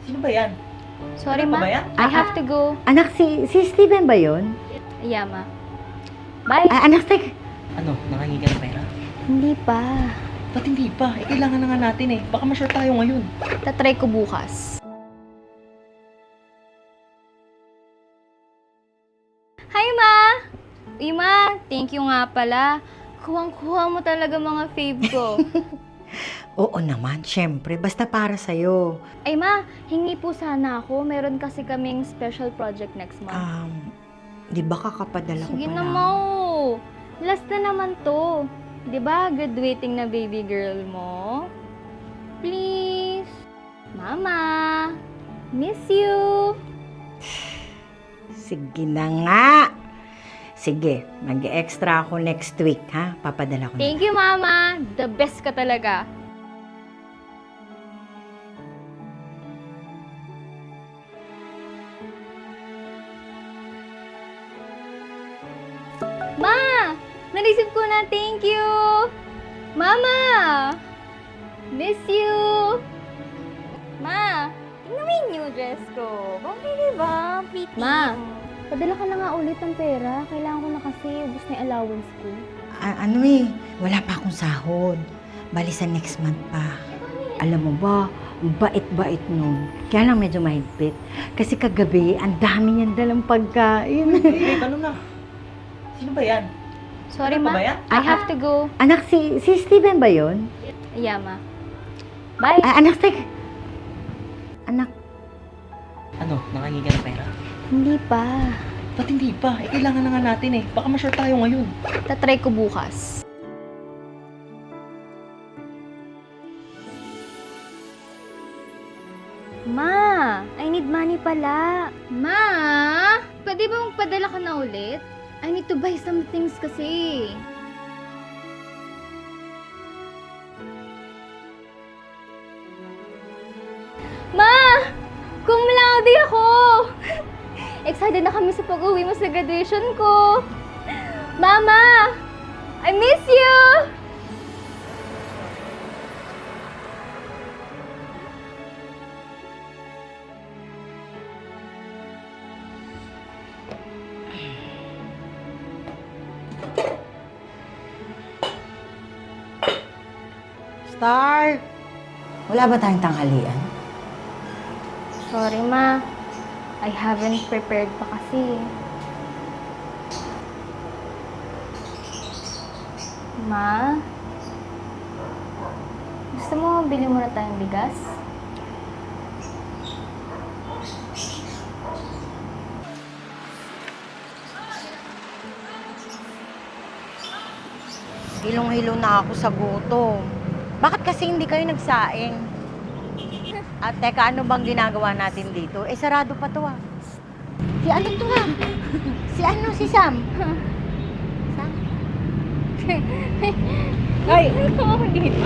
Sino ba yan? Sorry, Ano pa ma. ba yan? I have to go. Anak, si Steven ba yun? Yeah, ma. Bye. Anak, Ano, nangangi ka ng pera? Hindi pa. Ba't hindi pa? Eh, kailangan na nga natin eh. Baka ma-short tayo ngayon. Tatry ko bukas. Hi, ma! Uy, ma, thank you nga pala. Kuwang-kuha mo talaga mga fave ko. Oo naman, syempre. Basta para sa'yo. Ay, ma, hingi po sana ako. Meron kasi kaming special project next month. Di ba kakapadala ko Sige pa na, lang? mo. Last na naman to. Di ba, graduating na baby girl mo? Please. Mama. Miss you. Sige na nga. Sige, mag-extra ako next week, ha? Papadala ko na. Thank you, Mama. The best ka talaga. Ma! Naisip ko na, thank you! Mama! Miss you! Ma! Tingnan mo yung new dress ko. Bakit diba? Pretty. Ma! Padala ka na nga ulit ng pera. Kailangan ko na kasi ubus na yung allowance ko. Wala pa akong sahod. Bali sa next month pa. Alam mo ba, ang bait-bait nun. Kaya lang medyo mahigpit. Kasi kagabi, ang dami niyang dalang pagkain. Eh, ano na? Sino ba yan? Sorry, Ano pa Ma. ba yan? I have to go. Anak, si Steven ba yun? Yeah, Ma. Bye. Anak, Ano, nangangi ka ng pera? Hindi pa. Ba't hindi pa? Eh, kailangan na nga natin eh. Baka ma-short tayo ngayon. Tatry ko bukas. Ma, I need money pala. Ma, pwede ba magpadala ka na ulit? I need to buy some things kasi. Ma, cum laude ako. Excited na kami sa pag-uwi mo sa graduation ko. Mama, I miss you. Star! Wala ba tayong tanghalian? Sorry, Ma. I haven't prepared pa kasi. Ma? Gusto mo bili muna tayong bigas? Hilong-hilong na ako sa gutom. Bakit kasi hindi kayo nagsaing? At teka, ano bang ginagawa natin dito? Eh, sarado pa to ah. Si ano to ah? Si Sam? Sam? Ay! Ikaw ako dito.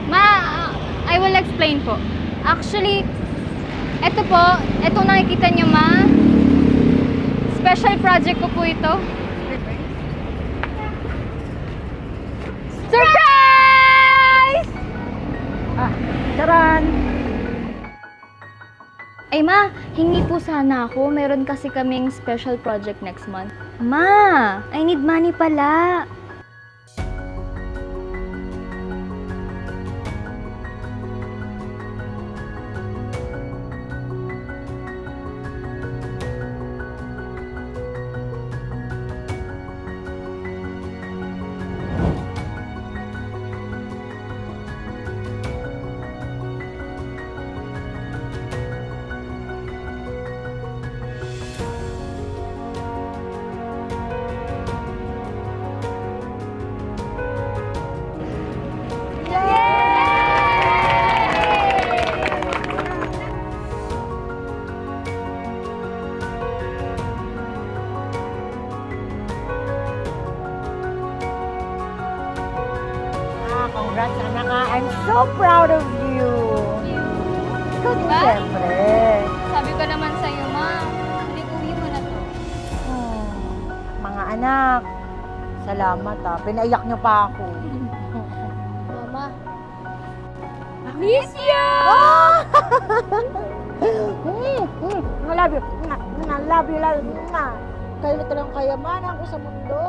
Ma, I will explain po. Actually, eto nakikita niyo, Ma. Special project ko po ito. Surprise! Charan! Ay, Ma, hingi po sana ako. Meron kasi kaming special project next month. Ma, I need money pala. Congrats, anak ah. I'm so proud of you. Ikaw din, Diba? siyempre. Sabi ko naman sa'yo, Ma. Hindi uwi mo na to. Mga anak, salamat ah. Pinaiyak niyo pa ako. Mama. Miss you! Oh! love you. Love you, love you. Kayo na talagang kayamanan ko sa mundo.